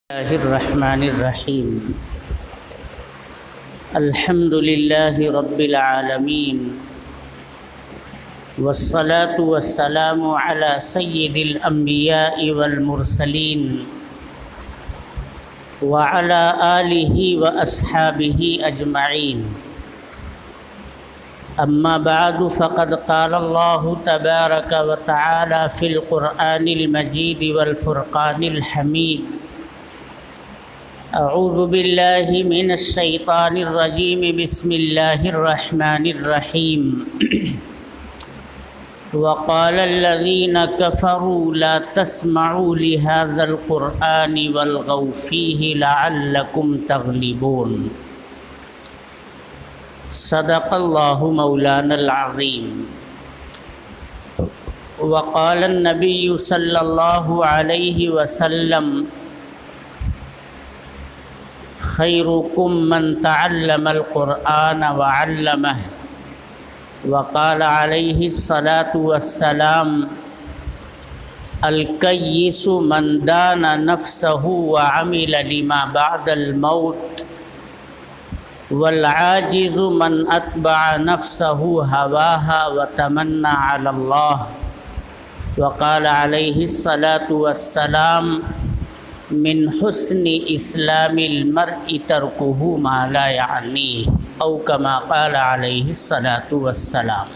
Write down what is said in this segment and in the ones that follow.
الله الرحمن الرحيم. الحمد لله رب العالمين، والصلاة والسلام على سيد الأنبياء والمرسلين وعلى آله وأصحابه أجمعين. أما بعد، فقد قال الله تبارك وتعالى في القرآن المجيد والفرقان الحميد: اعوذ باللہ من الشیطان الرجیم، بسم اللہ الرحمن الرحیم. وقال الذین کفروا لا تسمعوا لهذا القرآن والغوا فیہ لعلکم تغلبون. صدق اللہ مولانا العظیم. وقال النبی صلی اللہ علیہ وسلم: خیرکم من تعلم القرآن وعلمه. وقال علیہ الصلاة والسلام: الکیس من دان نفسه وعمل لما بعد الموت، والعاجز من اتبع نفسه هواها وتمنى على الله. وقال علیہ الصلاة والسلام: من حسن اسلام المرء ترکہ ما لا یعنیہ، او کما قال علیہ الصلاۃ والسلام.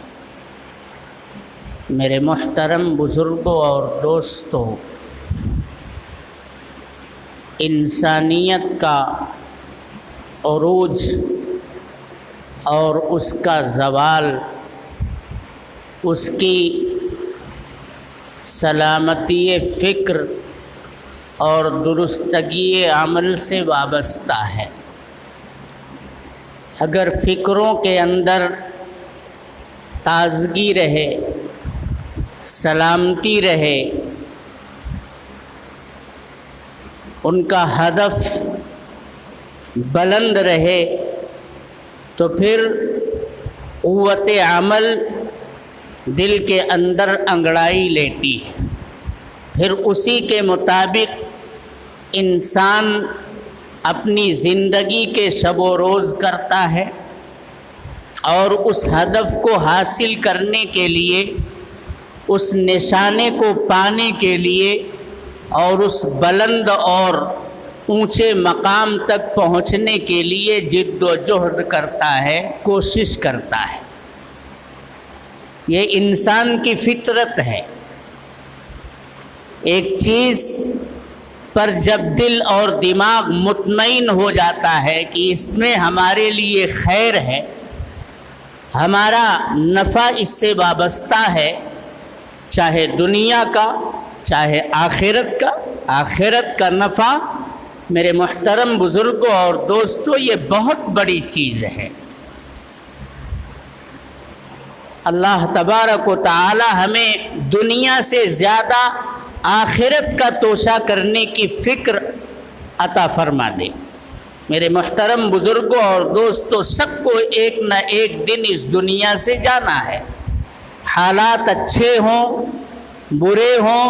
میرے محترم بزرگوں اور دوستوں، انسانیت کا عروج اور اس کا زوال اس کی سلامتی فکر اور درستگی عمل سے وابستہ ہے. اگر فکروں کے اندر تازگی رہے، سلامتی رہے، ان کا ہدف بلند رہے، تو پھر قوت عمل دل کے اندر انگڑائی لیتی ہے. پھر اسی کے مطابق انسان اپنی زندگی کے شب و روز کرتا ہے، اور اس ہدف کو حاصل کرنے کے لیے، اس نشانے کو پانے کے لیے، اور اس بلند اور اونچے مقام تک پہنچنے کے لیے جد و جہد کرتا ہے، کوشش کرتا ہے. یہ انسان کی فطرت ہے. ایک چیز پر جب دل اور دماغ مطمئن ہو جاتا ہے کہ اس میں ہمارے لیے خیر ہے، ہمارا نفع اس سے وابستہ ہے، چاہے دنیا کا چاہے آخرت کا نفع، میرے محترم بزرگوں اور دوستوں، یہ بہت بڑی چیز ہے. اللہ تبارک و تعالی ہمیں دنیا سے زیادہ آخرت کا توشہ کرنے کی فکر عطا فرما دے. میرے محترم بزرگوں اور دوستوں، سب کو ایک نہ ایک دن اس دنیا سے جانا ہے. حالات اچھے ہوں، برے ہوں،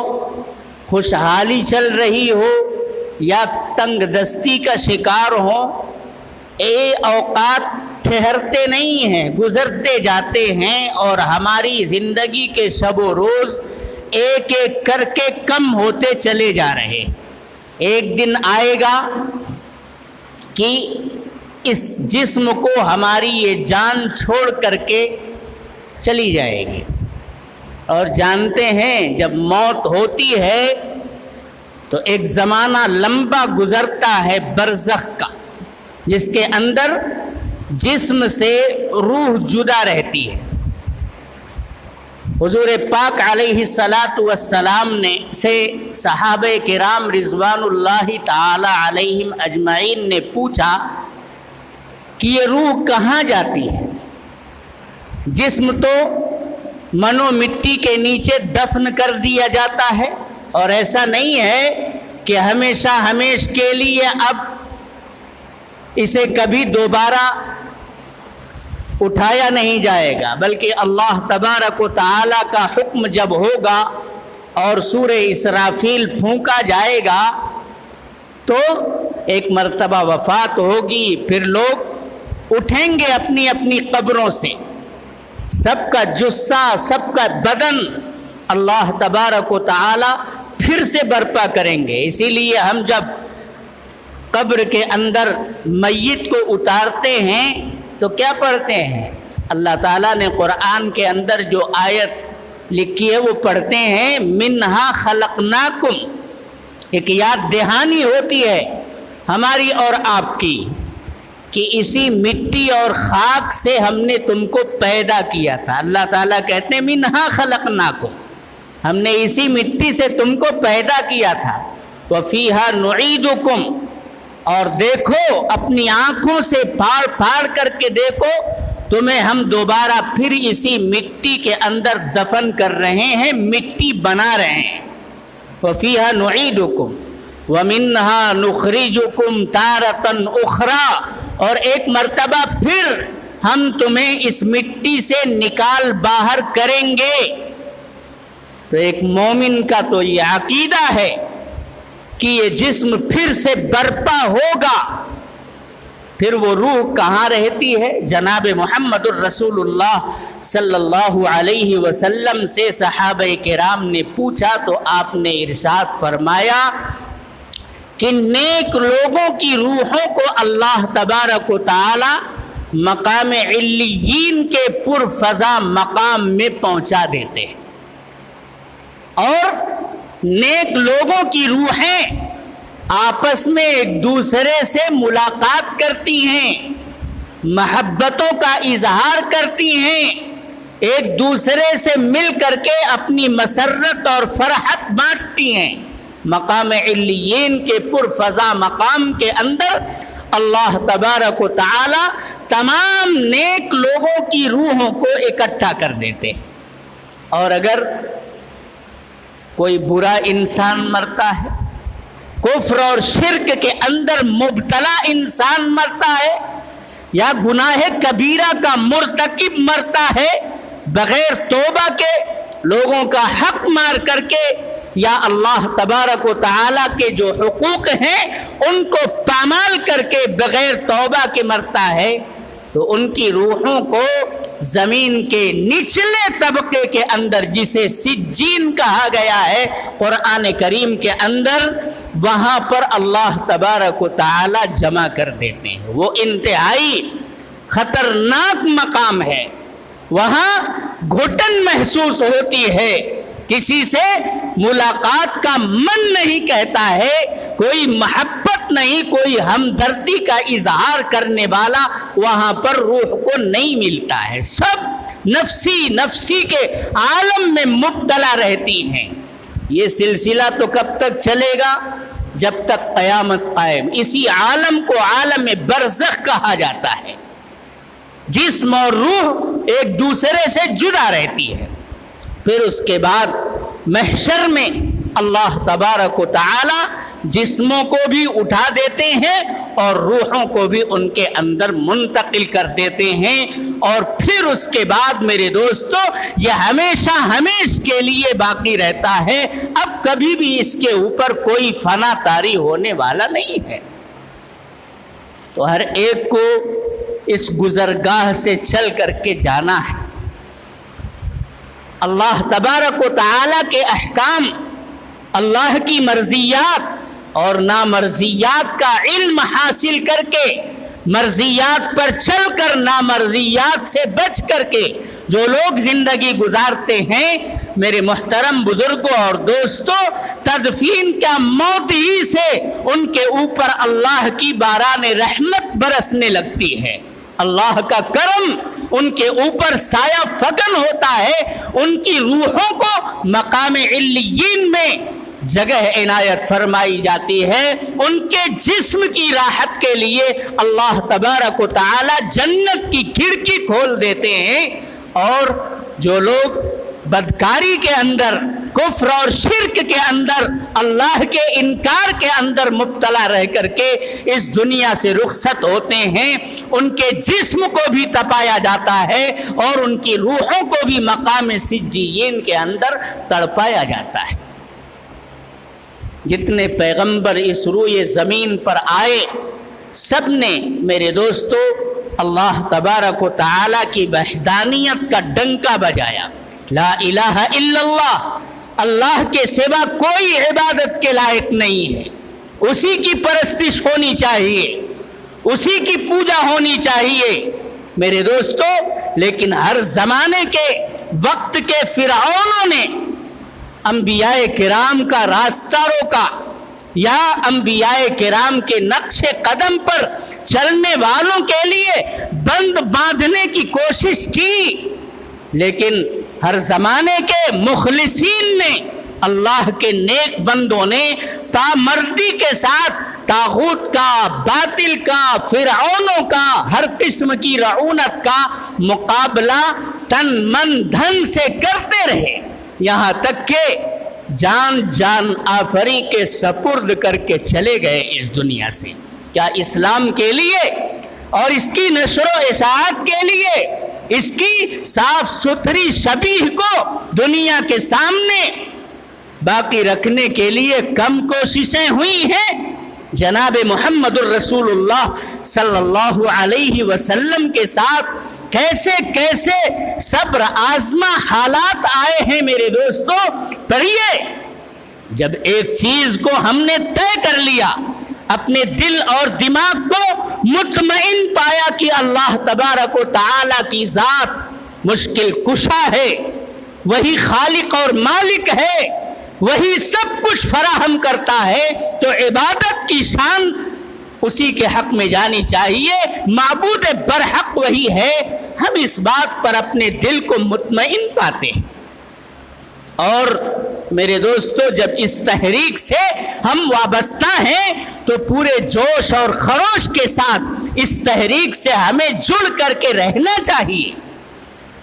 خوشحالی چل رہی ہو یا تنگ دستی کا شکار ہوں، یہ اوقات ٹھہرتے نہیں ہیں، گزرتے جاتے ہیں، اور ہماری زندگی کے شب و روز ایک ایک کر کے کم ہوتے چلے جا رہے. ایک دن آئے گا کہ اس جسم کو ہماری یہ جان چھوڑ کر کے چلی جائے گی. اور جانتے ہیں جب موت ہوتی ہے تو ایک زمانہ لمبا گزرتا ہے برزخ کا، جس کے اندر جسم سے روح جدا رہتی ہے. حضور پاک علیہ الصلاۃ والسلام نے سے صحابہ کرام رضوان اللہ تعالی علیہم اجمعین نے پوچھا کہ یہ روح کہاں جاتی ہے؟ جسم تو منو مٹی کے نیچے دفن کر دیا جاتا ہے، اور ایسا نہیں ہے کہ ہمیشہ ہمیش کے لیے اب اسے کبھی دوبارہ اٹھایا نہیں جائے گا، بلکہ اللہ تبارک و تعالی کا حکم جب ہوگا اور سورہ اسرافیل پھونکا جائے گا تو ایک مرتبہ وفات ہوگی، پھر لوگ اٹھیں گے اپنی اپنی قبروں سے، سب کا جثہ، سب کا بدن اللہ تبارک و تعالی پھر سے برپا کریں گے۔ اسی لیے ہم جب قبر کے اندر میت کو اتارتے ہیں تو کیا پڑھتے ہیں؟ اللہ تعالیٰ نے قرآن کے اندر جو آیت لکھی ہے وہ پڑھتے ہیں، منہا خلقناکم۔ ایک یاد دہانی ہوتی ہے ہماری اور آپ کی کہ اسی مٹی اور خاک سے ہم نے تم کو پیدا کیا تھا۔ اللہ تعالیٰ کہتے ہیں منہا خلقناکم، ہم نے اسی مٹی سے تم کو پیدا کیا تھا، وفیہا نعیدکم، اور دیکھو اپنی آنکھوں سے پھاڑ پھاڑ کر کے دیکھو، تمہیں ہم دوبارہ پھر اسی مٹی کے اندر دفن کر رہے ہیں، مٹی بنا رہے ہیں۔ وفیہا نعیدکم ومنہا نخرجکم تارۃ اخری، اور ایک مرتبہ پھر ہم تمہیں اس مٹی سے نکال باہر کریں گے۔ تو ایک مومن کا تو یہ عقیدہ ہے کہ یہ جسم پھر سے برپا ہوگا۔ پھر وہ روح کہاں رہتی ہے؟ جناب محمد الرسول اللہ صلی اللہ علیہ وسلم سے صحابہ کرام نے پوچھا تو آپ نے ارشاد فرمایا کہ نیک لوگوں کی روحوں کو اللہ تبارک و تعالی مقام علیین کے پرفضا مقام میں پہنچا دیتے ہیں، اور نیک لوگوں کی روحیں آپس میں ایک دوسرے سے ملاقات کرتی ہیں، محبتوں کا اظہار کرتی ہیں، ایک دوسرے سے مل کر کے اپنی مسرت اور فرحت بانٹتی ہیں۔ مقام علیین کے پرفضا مقام کے اندر اللہ تبارک و تعالی تمام نیک لوگوں کی روحوں کو اکٹھا کر دیتے ہیں۔ اور اگر کوئی برا انسان مرتا ہے، کفر اور شرک کے اندر مبتلا انسان مرتا ہے، یا گناہ کبیرہ کا مرتکب مرتا ہے، بغیر توبہ کے لوگوں کا حق مار کر کے، یا اللہ تبارک و تعالیٰ کے جو حقوق ہیں ان کو پامال کر کے بغیر توبہ کے مرتا ہے، تو ان کی روحوں کو زمین کے نچلے طبقے کے اندر، جسے سجین کہا گیا ہے قرآن کریم کے اندر، وہاں پر اللہ تبارک و تعالی جمع کر دیتے ہیں۔ وہ انتہائی خطرناک مقام ہے، وہاں گھٹن محسوس ہوتی ہے، کسی سے ملاقات کا من نہیں کہتا ہے، کوئی محبت نہیں، کوئی ہمدردی کا اظہار کرنے والا وہاں پر روح کو نہیں ملتا ہے، سب نفسی نفسی کے عالم میں مبتلا رہتی ہیں۔ یہ سلسلہ تو کب تک چلے گا؟ جب تک قیامت قائم۔ اسی عالم کو عالم برزخ کہا جاتا ہے، جسم اور روح ایک دوسرے سے جدا رہتی ہے۔ پھر اس کے بعد محشر میں اللہ تبارک و تعالی جسموں کو بھی اٹھا دیتے ہیں اور روحوں کو بھی ان کے اندر منتقل کر دیتے ہیں، اور پھر اس کے بعد میرے دوستو یہ ہمیشہ ہمیش کے لیے باقی رہتا ہے، اب کبھی بھی اس کے اوپر کوئی فنا طاری ہونے والا نہیں ہے۔ تو ہر ایک کو اس گزرگاہ سے چل کر کے جانا ہے۔ اللہ تبارک و تعالیٰ کے احکام، اللہ کی مرضیات اور نامرضیات کا علم حاصل کر کے، مرضیات پر چل کر نامرضیات سے بچ کر کے جو لوگ زندگی گزارتے ہیں، میرے محترم بزرگوں اور دوستوں، تدفین کا موت ہی سے ان کے اوپر اللہ کی باران رحمت برسنے لگتی ہے، اللہ کا کرم ان کے اوپر سایہ فکن ہوتا ہے، ان کی روحوں کو مقام علیین میں جگہ عنایت فرمائی جاتی ہے، ان کے جسم کی راحت کے لیے اللہ تبارک و تعالی جنت کی کھڑکی کھول دیتے ہیں، اور جو لوگ بدکاری کے اندر، کفر اور شرک کے اندر، اللہ کے انکار کے اندر مبتلا رہ کر کے اس دنیا سے رخصت ہوتے ہیں، ان کے جسم کو بھی تپایا جاتا ہے اور ان کی روحوں کو بھی مقام سجین کے اندر تڑپایا جاتا ہے۔ جتنے پیغمبر اس روئے زمین پر آئے سب نے میرے دوستو اللہ تبارک و تعالیٰ کی وحدانیت کا ڈنکا بجایا. لا الہ الا اللہ، اللہ کے سوا کوئی عبادت کے لائق نہیں ہے، اسی کی پرستش ہونی چاہیے، اسی کی پوجا ہونی چاہیے میرے دوستو. لیکن ہر زمانے کے وقت کے فرعونوں نے انبیاء کرام کا راستہ روکا یا انبیاء کرام کے نقش قدم پر چلنے والوں کے لیے بند باندھنے کی کوشش کی، لیکن ہر زمانے کے مخلصین نے، اللہ کے نیک بندوں نے پامردی کے ساتھ طاغوت کا، باطل کا، فرعونوں کا، ہر قسم کی رعونت کا مقابلہ تن من دھن سے کرتے رہے، یہاں تک کہ جان آفری کے سپرد کر کے چلے گئے اس دنیا سے. کیا اسلام کے لیے اور اس کی نشر و اشاعت کے لیے، اس کی صاف ستھری شبیہ کو دنیا کے سامنے باقی رکھنے کے لیے کم کوششیں ہوئی ہیں؟ جناب محمد الرسول اللہ صلی اللہ علیہ وسلم کے ساتھ کیسے کیسے صبر آزما حالات آئے ہیں میرے دوستو. پڑھیے، جب ایک چیز کو ہم نے طے کر لیا، اپنے دل اور دماغ کو مطمئن پایا کہ اللہ تبارک و تعالیٰ کی ذات مشکل کشا ہے، وہی خالق اور مالک ہے، وہی سب کچھ فراہم کرتا ہے، تو عبادت کی شان اسی کے حق میں جانی چاہیے، معبود برحق وہی ہے. ہم اس بات پر اپنے دل کو مطمئن پاتے ہیں. اور میرے دوستو جب اس تحریک سے ہم وابستہ ہیں تو پورے جوش اور خروش کے ساتھ اس تحریک سے ہمیں جڑ کر کے رہنا چاہیے.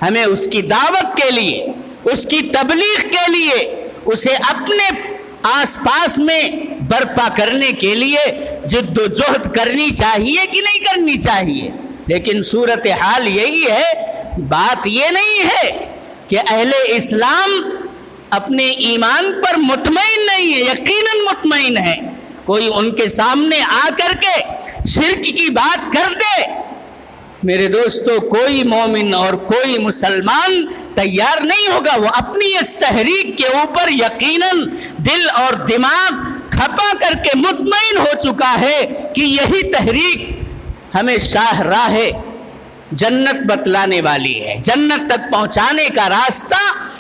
ہمیں اس کی دعوت کے لیے، اس کی تبلیغ کے لیے، اسے اپنے آس پاس میں برپا کرنے کے لیے جد و جہد کرنی چاہیے کہ نہیں کرنی چاہیے. لیکن صورتحال یہی ہے، بات یہ نہیں ہے کہ اہل اسلام اپنے ایمان پر مطمئن نہیں ہے، یقیناً مطمئن ہے. کوئی ان کے سامنے آ کر کے شرک کی بات کر دے، میرے دوستو کوئی مومن اور کوئی مسلمان تیار نہیں ہوگا. وہ اپنی اس تحریک کے اوپر یقیناً دل اور دماغ کھپا کر کے مطمئن ہو چکا ہے کہ یہی تحریک ہمیں شاہ راہ جنت بتلانے والی ہے، جنت تک پہنچانے کا راستہ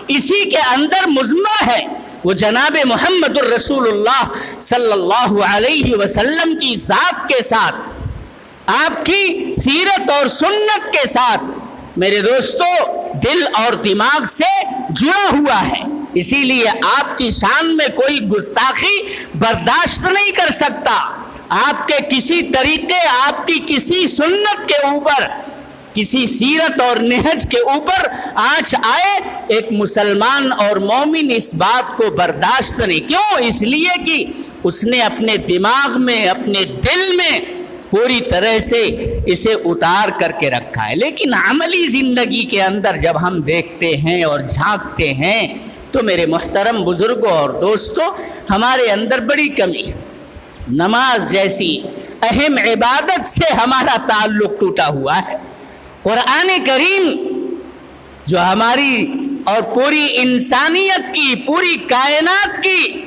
اسی کے اندر مضمر ہے. وہ جناب محمد الرسول اللہ صلی اللہ علیہ وسلم کی ذات کے ساتھ، آپ کی سیرت اور سنت کے ساتھ میرے دوستو دل اور دماغ سے جڑا ہوا ہے. اسی لیے آپ کی شان میں کوئی گستاخی برداشت نہیں کر سکتا. آپ کے کسی طریقے، آپ کی کسی سنت کے اوپر، کسی سیرت اور نہج کے اوپر آنچ آئے، ایک مسلمان اور مومن اس بات کو برداشت نہیں. کیوں؟ اس لیے کہ اس نے اپنے دماغ میں، اپنے دل میں پوری طرح سے اسے اتار کر کے رکھا ہے. لیکن عملی زندگی کے اندر جب ہم دیکھتے ہیں اور جھانکتے ہیں تو میرے محترم بزرگوں اور دوستوں، ہمارے اندر بڑی کمی ہے. نماز جیسی اہم عبادت سے ہمارا تعلق ٹوٹا ہوا ہے. قرآن کریم جو ہماری اور پوری انسانیت کی، پوری کائنات کی،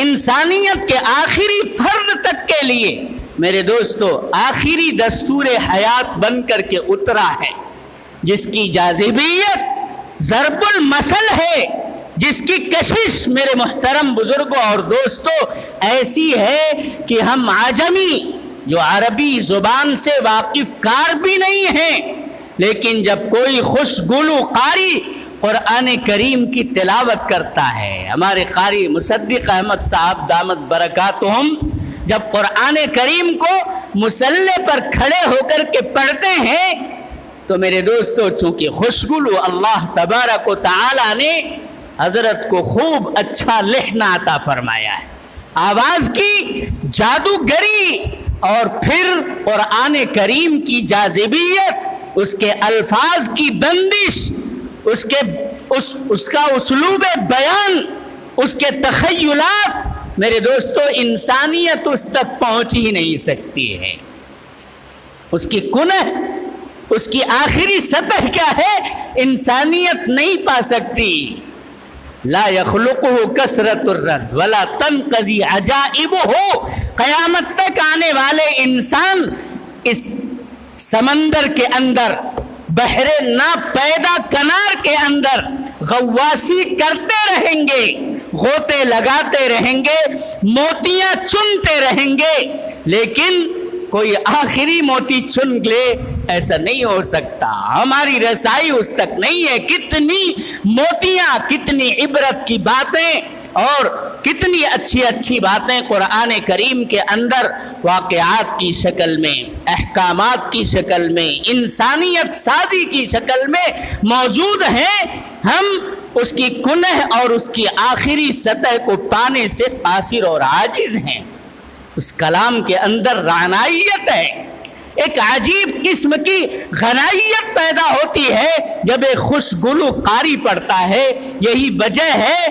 انسانیت کے آخری فرد تک کے لیے میرے دوستو آخری دستور حیات بن کر کے اترا ہے، جس کی جاذبیت ضرب المثل ہے، جس کی کشش میرے محترم بزرگوں اور دوستوں ایسی ہے کہ ہم عجمی جو عربی زبان سے واقف کار بھی نہیں ہیں، لیکن جب کوئی خوشگلو قاری قرآن کریم کی تلاوت کرتا ہے، ہمارے قاری مصدق احمد صاحب دامت برکاتہم جب قرآن کریم کو مصلی پر کھڑے ہو کر کے پڑھتے ہیں تو میرے دوستو چونکہ خوشگلو اللہ تبارک و تعالی نے حضرت کو خوب اچھا لہنا عطا فرمایا ہے، آواز کی جادوگری اور پھر قرآن کریم کی جاذبیت، اس کے الفاظ کی بندش، اس کا اسلوب بیان، اس کے تخیلات میرے دوستو انسانیت اس تک پہنچ ہی نہیں سکتی ہے. اس کی کنہ، اس کی آخری سطح کیا ہے؟ انسانیت نہیں پا سکتی. لا يخلقه کثرت الرد ولا تنقضی عجائبہ. قیامت تک آنے والے انسان اس سمندر کے اندر، بحر نا پیدا کنار کے اندر غواصی کرتے رہیں گے، غوطے لگاتے رہیں گے، موتیاں چنتے رہیں گے، لیکن کوئی آخری موتی چن لے ایسا نہیں ہو سکتا. ہماری رسائی اس تک نہیں ہے. کتنی موتیاں، کتنی عبرت کی باتیں اور کتنی اچھی اچھی باتیں قرآن کریم کے اندر واقعات کی شکل میں، احکامات کی شکل میں، انسانیت سازی کی شکل میں موجود ہیں. ہم اس کی کنہ اور اس کی آخری سطح کو پانے سے قاصر اور عاجز ہیں. اس کلام کے اندر رعنائیت ہے، ایک عجیب قسم کی غنائیت پیدا ہوتی ہے جب ایک خوشگلو قاری پڑھتا ہے. یہی وجہ ہے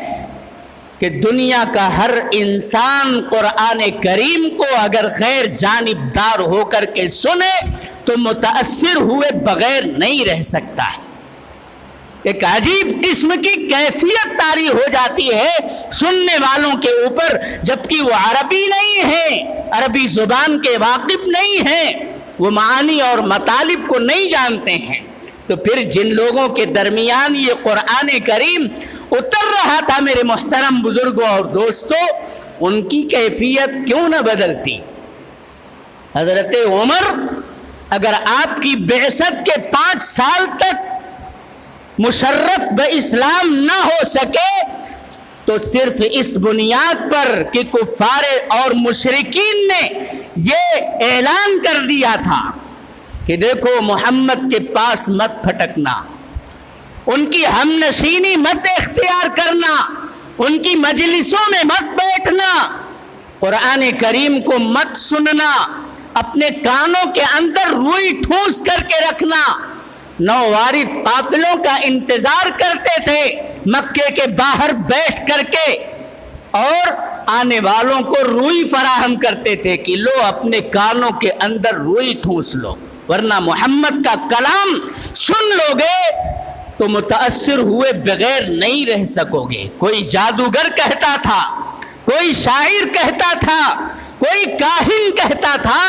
کہ دنیا کا ہر انسان قرآن کریم کو اگر غیر جانبدار ہو کر کے سنے تو متاثر ہوئے بغیر نہیں رہ سکتا ہے. ایک عجیب قسم کی کیفیت طاری ہو جاتی ہے سننے والوں کے اوپر، جبکہ وہ عربی نہیں ہیں، عربی زبان کے واقف نہیں ہیں، وہ معانی اور مطالب کو نہیں جانتے ہیں. تو پھر جن لوگوں کے درمیان یہ قرآن کریم اتر رہا تھا میرے محترم بزرگوں اور دوستوں، ان کی کیفیت کیوں نہ بدلتی؟ حضرت عمر اگر آپ کی بعثت کے 5 سال تک مشرف باسلام نہ ہو سکے تو صرف اس بنیاد پر کہ کفار اور مشرکین نے یہ اعلان کر دیا تھا کہ دیکھو محمد کے پاس مت پھٹکنا، ان کی ہم نشینی مت اختیار کرنا، ان کی مجلسوں میں مت بیٹھنا، قرآن کریم کو مت سننا، اپنے کانوں کے اندر روئی ٹھوس کر کے رکھنا. نووارد قافلوں کا انتظار کرتے تھے مکے کے باہر بیٹھ کر کے، اور آنے والوں کو روئی فراہم کرتے تھے کہ لو اپنے کانوں کے اندر روئی ٹھوس لو، ورنہ محمد کا کلام سن لو گے تو متاثر ہوئے بغیر نہیں رہ سکو گے. کوئی جادوگر کہتا تھا، کوئی شاعر کہتا تھا، کوئی کاہن کہتا تھا.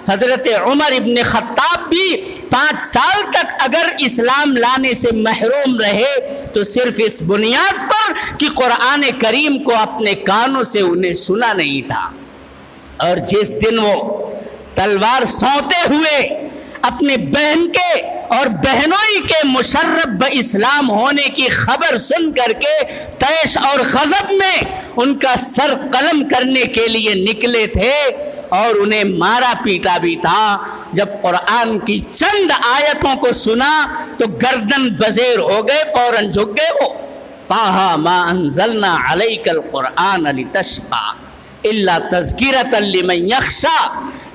حضرت عمر ابن خطاب بھی 5 سال تک اگر اسلام لانے سے محروم رہے تو صرف اس بنیاد پر کہ قرآن کریم کو اپنے کانوں سے انہیں سنا نہیں تھا. اور جس دن وہ تلوار سونتے ہوئے اپنے بہن کے اور بہنوئی کے مشرف باسلام ہونے کی خبر سن کر کے طیش اور غضب میں ان کا سر قلم کرنے کے لیے نکلے تھے، اور انہیں مارا پیٹا بھی تھا. جب قرآن کی چند آیتوں کو سنا تو گردن بزیر ہو گئے، فوراً جھک گئے. وہ طٰہٰ ما انزلنا علیک القرآن لتشقیٰ الا تذکرۃ لمن یخشیٰ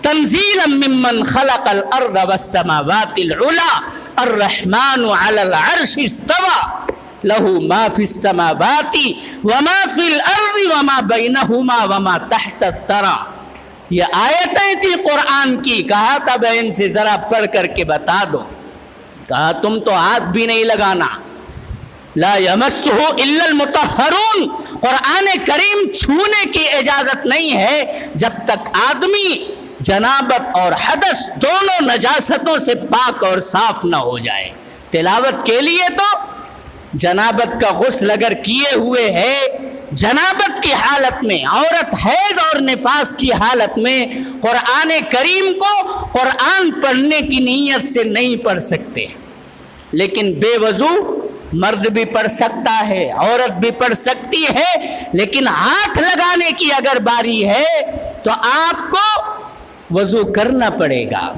تنزیلا ممن خلق الارض والسماوات العلی الرحمن علی العرش استویٰ لہ ما فی السماوات وما فی الارض وما بینہما وما تحت الثری. یہ آیتیں تھی قرآن کی. کہا تھا بہن سے ذرا پڑھ کر کے بتا دو. کہا تم تو ہاتھ بھی نہیں لگانا. لا یمسہ الا المطہرون. قرآن کریم چھونے کی اجازت نہیں ہے جب تک آدمی جنابت اور حدث دونوں نجاستوں سے پاک اور صاف نہ ہو جائے. تلاوت کے لیے تو جنابت کا غسل اگر کیے ہوئے ہے، جنابت کی حالت میں، عورت حیض اور نفاس کی حالت میں قرآن کریم کو قرآن پڑھنے کی نیت سے نہیں پڑھ سکتے. لیکن بے وضو مرد بھی پڑھ سکتا ہے، عورت بھی پڑھ سکتی ہے. لیکن ہاتھ لگانے کی اگر باری ہے تو آپ کو وضو کرنا پڑے گا.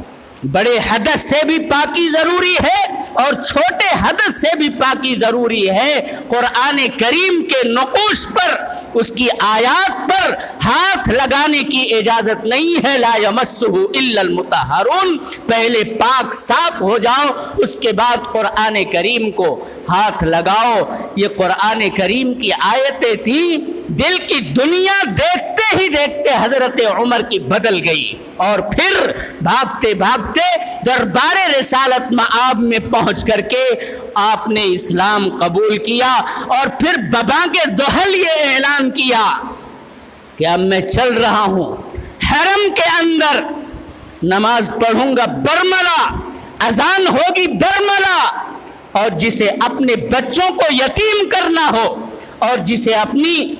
بڑے حدث سے بھی پاکی ضروری ہے اور چھوٹے حدث سے بھی پاکی ضروری ہے. قرآن کریم کے نقوش پر، اس کی آیات پر ہاتھ لگانے کی اجازت نہیں ہے. لا یمسہ الا المطہرون. پہلے پاک صاف ہو جاؤ، اس کے بعد قرآن کریم کو ہاتھ لگاؤ. یہ قرآن کریم کی آیتیں تھیں دل کی دنیا دیکھتے ہی دیکھتے حضرت عمر کی بدل گئی، اور پھر بھاگتے بھاگتے دربار رسالت مآب میں پہنچ کر کے آپ نے اسلام قبول کیا، اور پھر ببانگ دہل یہ اعلان کیا کہ اب میں چل رہا ہوں حرم کے اندر، نماز پڑھوں گا برملا، اذان ہوگی برملا، اور جسے اپنے بچوں کو یتیم کرنا ہو اور جسے اپنی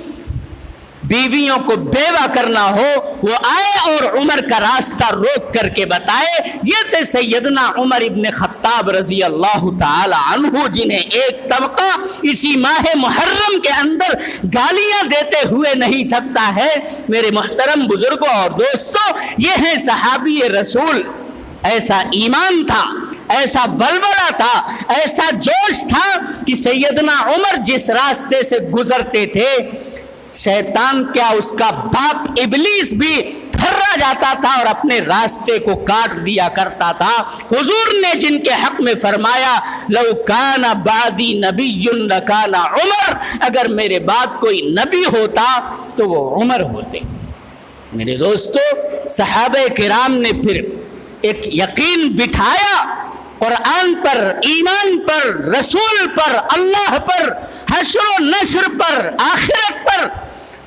بیویوں کو بیوہ کرنا ہو وہ آئے اور عمر کا راستہ روک کر کے بتائے۔ یہ تھے سیدنا عمر ابن خطاب رضی اللہ تعالی عنہ، جنہیں ایک طبقہ اسی ماہ محرم کے اندر گالیاں دیتے ہوئے نہیں تھکتا ہے۔ میرے محترم بزرگوں اور دوستوں، یہ ہیں صحابی رسول۔ ایسا ایمان تھا، ایسا ولولہ تھا، ایسا جوش تھا کہ سیدنا عمر جس راستے سے گزرتے تھے، شیطان کیا اس کا باپ ابلیس بھی تھرا جاتا تھا اور اپنے راستے کو کاٹ دیا کرتا تھا۔ حضور نے جن کے حق میں فرمایا لو کان بعدی نبی لکان عمر، اگر میرے بعد کوئی نبی ہوتا تو وہ عمر ہوتے۔ میرے دوستو، صحابہ کرام نے پھر ایک یقین بٹھایا قرآن پر، ایمان پر، رسول پر، اللہ پر، حشر و نشر پر، آخرت پر،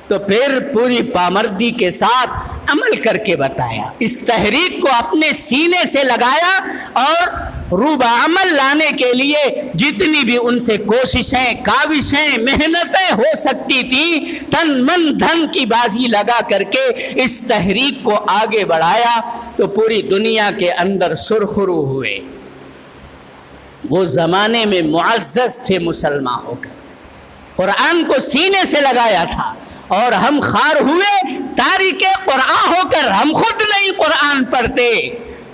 تو پھر پوری پامردی کے ساتھ عمل کر کے بتایا۔ اس تحریک کو اپنے سینے سے لگایا اور روبہ عمل لانے کے لیے جتنی بھی ان سے کوششیں، کاوشیں، محنتیں ہو سکتی تھی، تن من دھن کی بازی لگا کر کے اس تحریک کو آگے بڑھایا، تو پوری دنیا کے اندر سرخرو ہوئے۔ وہ زمانے میں معزز تھے مسلمان ہو کر، قرآن کو سینے سے لگایا تھا، اور ہم خار ہوئے تارک قرآن ہو کر، ہم خود نہیں قرآن پڑھتے،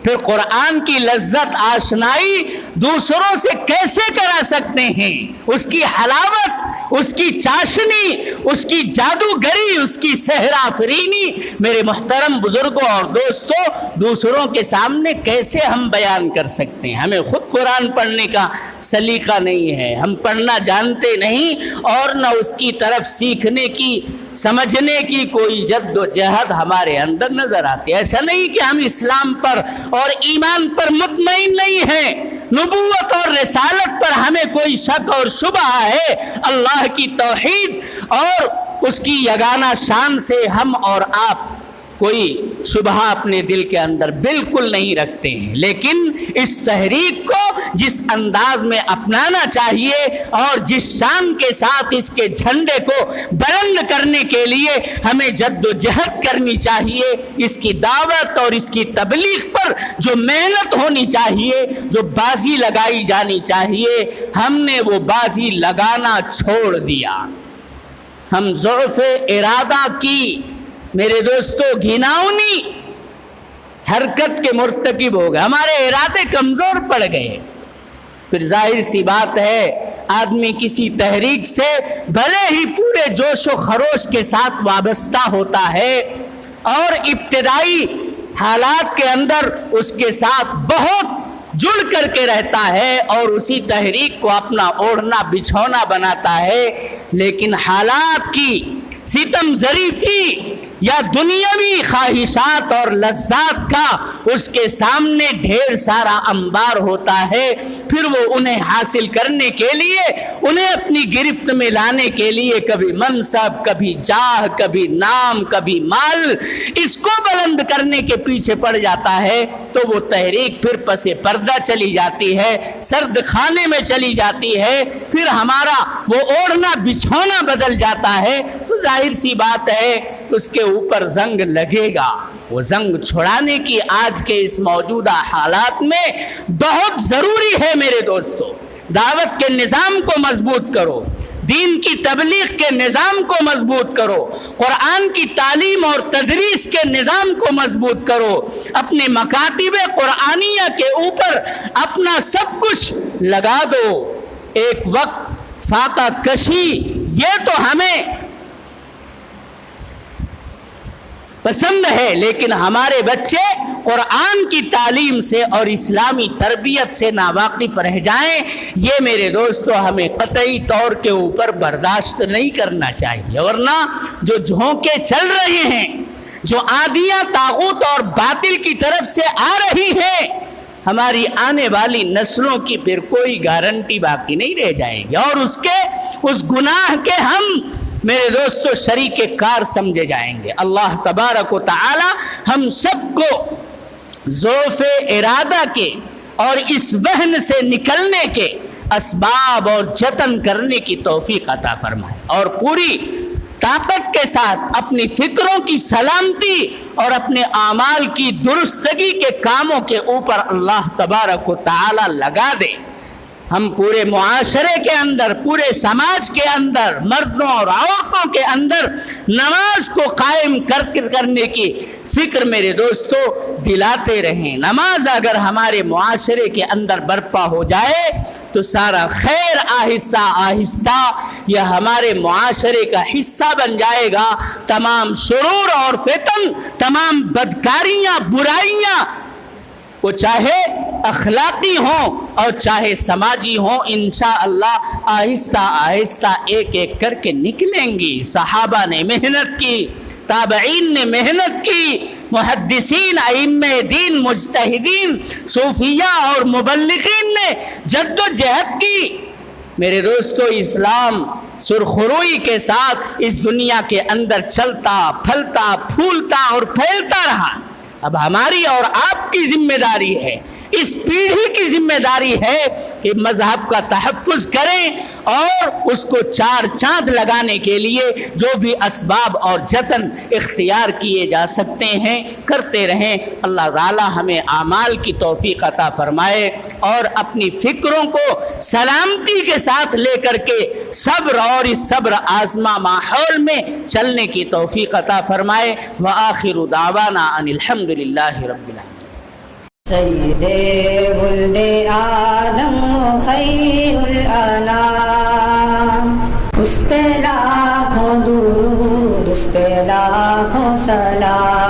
پھر قرآن کی لذت آشنائی دوسروں سے کیسے کرا سکتے ہیں؟ اس کی حلاوت، اس کی چاشنی، اس کی جادوگری، اس کی سحر آفرینی، میرے محترم بزرگوں اور دوستوں، دوسروں کے سامنے کیسے ہم بیان کر سکتے ہیں؟ ہمیں خود قرآن پڑھنے کا سلیقہ نہیں ہے، ہم پڑھنا جانتے نہیں، اور نہ اس کی طرف سیکھنے کی، سمجھنے کی کوئی جد و جہد ہمارے اندر نظر آتی ہے۔ ایسا نہیں کہ ہم اسلام پر اور ایمان پر مطمئن نہیں ہیں، نبوت اور رسالت پر ہمیں کوئی شک اور شبہ ہے، اللہ کی توحید اور اس کی یگانہ شان سے ہم اور آپ کوئی شبہ اپنے دل کے اندر بالکل نہیں رکھتے ہیں، لیکن اس تحریک کو جس انداز میں اپنانا چاہیے اور جس شان کے ساتھ اس کے جھنڈے کو بلند کرنے کے لیے ہمیں جد و جہد کرنی چاہیے، اس کی دعوت اور اس کی تبلیغ پر جو محنت ہونی چاہیے، جو بازی لگائی جانی چاہیے، ہم نے وہ بازی لگانا چھوڑ دیا۔ ہم ضعف ارادہ کی، میرے دوستو، گھناؤنی حرکت کے مرتکب ہو گئے، ہمارے ارادے کمزور پڑ گئے۔ پھر ظاہر سی بات ہے، آدمی کسی تحریک سے بھلے ہی پورے جوش و خروش کے ساتھ وابستہ ہوتا ہے اور ابتدائی حالات کے اندر اس کے ساتھ بہت جڑ کر کے رہتا ہے اور اسی تحریک کو اپنا اوڑھنا بچھونا بناتا ہے، لیکن حالات کی ستم ظریفی یا دنیاوی خواہشات اور لذات کا اس کے سامنے ڈھیر سارا انبار ہوتا ہے، پھر وہ انہیں حاصل کرنے کے لیے، انہیں اپنی گرفت میں لانے کے لیے کبھی منصب، کبھی جاہ، کبھی نام، کبھی مال، اس کو بلند کرنے کے پیچھے پڑ جاتا ہے، تو وہ تحریک پھر پس پردہ چلی جاتی ہے، سرد خانے میں چلی جاتی ہے، پھر ہمارا وہ اوڑھنا بچھونا بدل جاتا ہے، تو ظاہر سی بات ہے اس کے اوپر زنگ لگے گا۔ وہ زنگ چھڑانے کی آج کے اس موجودہ حالات میں بہت ضروری ہے۔ میرے دوستو، دعوت کے نظام کو مضبوط کرو، دین کی تبلیغ کے نظام کو مضبوط کرو، قرآن کی تعلیم اور تدریس کے نظام کو مضبوط کرو، اپنے مکاتب قرآنیہ کے اوپر اپنا سب کچھ لگا دو۔ ایک وقت فاقہ کشی، یہ تو ہمیں پسند ہے، لیکن ہمارے بچے قرآن کی تعلیم سے اور اسلامی تربیت سے ناواقف رہ جائیں، یہ میرے دوستو ہمیں قطعی طور کے اوپر برداشت نہیں کرنا چاہیے۔ ورنہ جو جھونکے چل رہے ہیں، جو آندیاں طاغوت اور باطل کی طرف سے آ رہی ہیں، ہماری آنے والی نسلوں کی پھر کوئی گارنٹی باقی نہیں رہ جائے گی، اور اس گناہ کے ہم میرے دوستو شریک کار سمجھے جائیں گے۔ اللہ تبارک و تعالی ہم سب کو ضعف ارادہ کے اور اس وہن سے نکلنے کے اسباب اور جتن کرنے کی توفیق عطا فرمائے، اور پوری طاقت کے ساتھ اپنی فکروں کی سلامتی اور اپنے اعمال کی درستگی کے کاموں کے اوپر اللہ تبارک و تعالی لگا دے۔ ہم پورے معاشرے کے اندر، پورے سماج کے اندر، مردوں اور عورتوں کے اندر نماز کو قائم کرنے کی فکر میرے دوستو دلاتے رہیں۔ نماز اگر ہمارے معاشرے کے اندر برپا ہو جائے تو سارا خیر آہستہ آہستہ یہ ہمارے معاشرے کا حصہ بن جائے گا۔ تمام شرور اور فتن، تمام بدکاریاں، برائیاں، وہ چاہے اخلاقی ہوں اور چاہے سماجی ہوں، انشاءاللہ آہستہ آہستہ ایک ایک کر کے نکلیں گی۔ صحابہ نے محنت کی، تابعین نے محنت کی، محدثین، ائمہ دین، مجتہدین، صوفیہ اور مبلغین نے جد و جہد کی۔ میرے دوستو اسلام سرخروئی کے ساتھ اس دنیا کے اندر چلتا، پھلتا، پھولتا اور پھیلتا رہا۔ اب ہماری اور آپ کی ذمہ داری ہے، اس پیڑھی کی ذمہ داری ہے کہ مذہب کا تحفظ کریں اور اس کو چار چاند لگانے کے لیے جو بھی اسباب اور جتن اختیار کیے جا سکتے ہیں کرتے رہیں۔ اللہ تعالی ہمیں اعمال کی توفیق عطا فرمائے اور اپنی فکروں کو سلامتی کے ساتھ لے کر کے صبر اور اس صبر آزما ماحول میں چلنے کی توفیق عطا فرمائے۔ وآخر دعوانا ان الحمد للہ رب العالمین۔ سید ولد آدم خیر الانام، اس پہ لاکھوں درود، اس پہ لاکھوں سلام۔